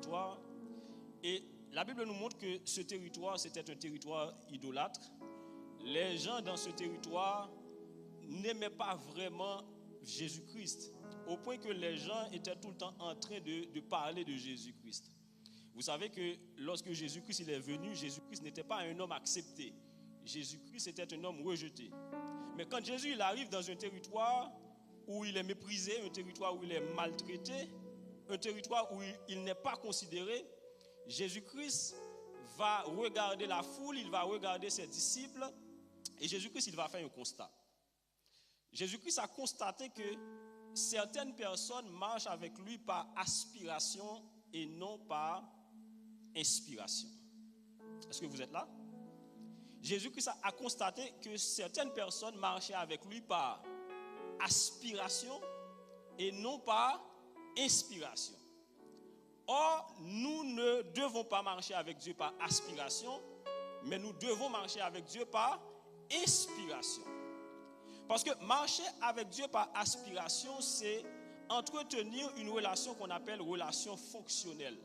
territoire. Et la Bible nous montre que ce territoire, c'était un territoire idolâtre. Les gens dans ce territoire n'aimaient pas vraiment Jésus-Christ, au point que les gens étaient tout le temps en train de parler de Jésus-Christ. Vous savez que lorsque Jésus-Christ il est venu, Jésus-Christ n'était pas un homme accepté. Jésus-Christ était un homme rejeté. Mais quand Jésus il arrive dans un territoire où il est méprisé, un territoire où il est maltraité, un territoire où il n'est pas considéré, Jésus-Christ va regarder la foule, il va regarder ses disciples, et Jésus-Christ il va faire un constat. Jésus-Christ a constaté que certaines personnes marchent avec lui par aspiration et non par inspiration. Est-ce que vous êtes là? Jésus-Christ a constaté que certaines personnes marchaient avec lui par aspiration et non par inspiration. Or, nous ne devons pas marcher avec Dieu par aspiration, mais nous devons marcher avec Dieu par inspiration. Parce que marcher avec Dieu par aspiration, c'est entretenir une relation qu'on appelle relation fonctionnelle.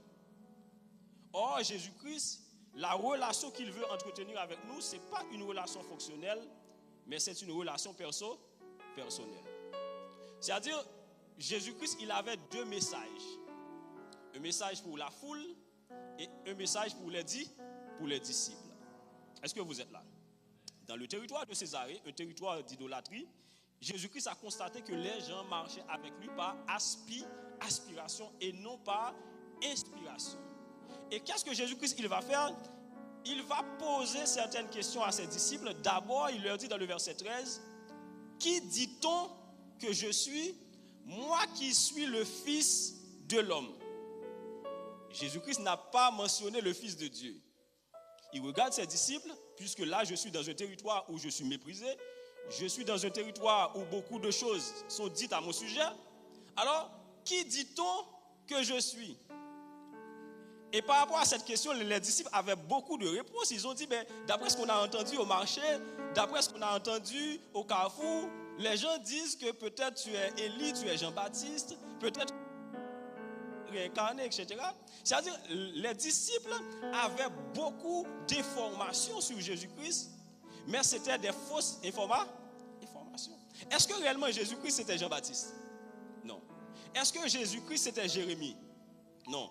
Or, Jésus-Christ, la relation qu'il veut entretenir avec nous, ce n'est pas une relation fonctionnelle, mais c'est une relation personnelle. C'est-à-dire, Jésus-Christ, il avait deux messages. Un message pour la foule et un message pour les disciples. Est-ce que vous êtes là? Dans le territoire de Césarée, un territoire d'idolâtrie, Jésus-Christ a constaté que les gens marchaient avec lui par aspiration et non par inspiration. Et qu'est-ce que Jésus-Christ il va faire? Il va poser certaines questions à ses disciples. D'abord, il leur dit dans le verset 13, « Qui dit-on que je suis, moi qui suis le Fils de l'homme ?» Jésus-Christ n'a pas mentionné le Fils de Dieu. Il regarde ses disciples, puisque là je suis dans un territoire où je suis méprisé, je suis dans un territoire où beaucoup de choses sont dites à mon sujet. Alors, qui dit-on que je suis? Et par rapport à cette question, les disciples avaient beaucoup de réponses. Ils ont dit, d'après ce qu'on a entendu au marché, d'après ce qu'on a entendu au carrefour, les gens disent que peut-être tu es Élie, tu es Jean-Baptiste, peut-être réincarné, etc. C'est-à-dire, les disciples avaient beaucoup d'informations sur Jésus-Christ, mais c'était des fausses informations. Est-ce que réellement Jésus-Christ c'était Jean-Baptiste? Non. Est-ce que Jésus-Christ c'était Jérémie? Non.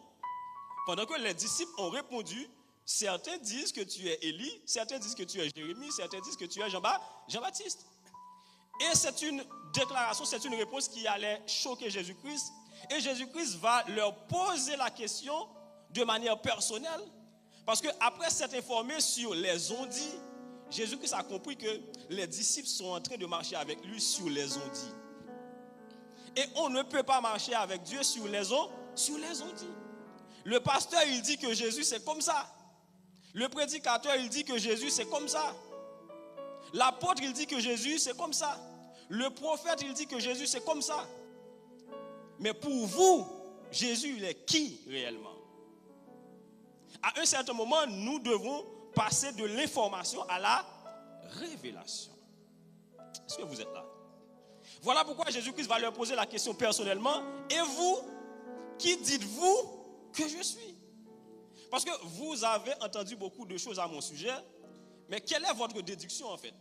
Pendant que les disciples ont répondu, certains disent que tu es Élie, certains disent que tu es Jérémie, certains disent que tu es Jean-Baptiste. Et c'est une déclaration, c'est une réponse qui allait choquer Jésus-Christ. Et Jésus-Christ va leur poser la question de manière personnelle. Parce qu'après s'être informé sur les ondits, Jésus-Christ a compris que les disciples sont en train de marcher avec lui sur les ondits. Et on ne peut pas marcher avec Dieu sur les ondits. Le pasteur, il dit que Jésus, c'est comme ça. Le prédicateur, il dit que Jésus, c'est comme ça. L'apôtre, il dit que Jésus, c'est comme ça. Le prophète, il dit que Jésus, c'est comme ça. Mais pour vous, Jésus, il est qui réellement? À un certain moment, nous devons passer de l'information à la révélation. Est-ce que vous êtes là? Voilà pourquoi Jésus-Christ va leur poser la question personnellement. Et vous, qui dites-vous que je suis? Parce que vous avez entendu beaucoup de choses à mon sujet, mais quelle est votre déduction en fait?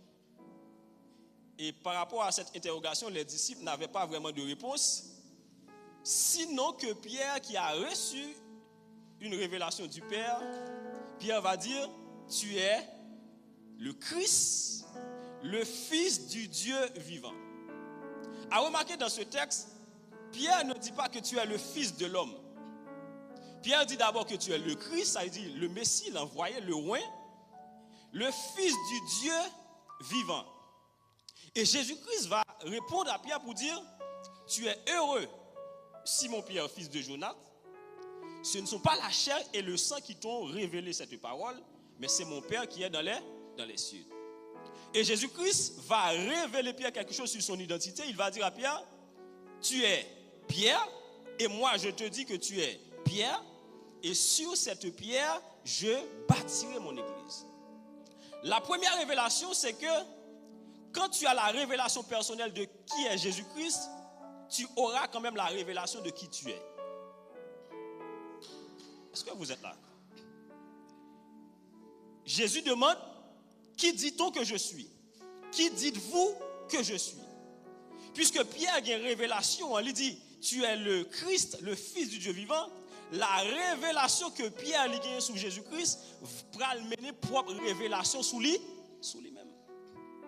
Et par rapport à cette interrogation, les disciples n'avaient pas vraiment de réponse. Sinon que Pierre, qui a reçu une révélation du Père, Pierre va dire, tu es le Christ, le Fils du Dieu vivant. À remarquer dans ce texte, Pierre ne dit pas que tu es le Fils de l'homme. Pierre dit d'abord que tu es le Christ, ça veut dire le Messie, l'envoyé, le oint, le Fils du Dieu vivant. Et Jésus-Christ va répondre à Pierre pour dire, tu es heureux, Simon-Pierre, fils de Jonas. Ce ne sont pas la chair et le sang qui t'ont révélé cette parole, mais c'est mon Père qui est dans les cieux. Et Jésus-Christ va révéler Pierre quelque chose sur son identité. Il va dire à Pierre, tu es Pierre, et moi je te dis que tu es Pierre, et sur cette pierre, je bâtirai mon église. La première révélation, c'est que quand tu as la révélation personnelle de qui est Jésus-Christ, tu auras quand même la révélation de qui tu es. que vous êtes là? Jésus demande, qui dit-on que je suis? Qui dites-vous que je suis? Puisque Pierre a une révélation, il dit, tu es le Christ, le Fils du Dieu vivant. La révélation que Pierre a gagnée sur Jésus-Christ va mener propre révélation sur lui-même.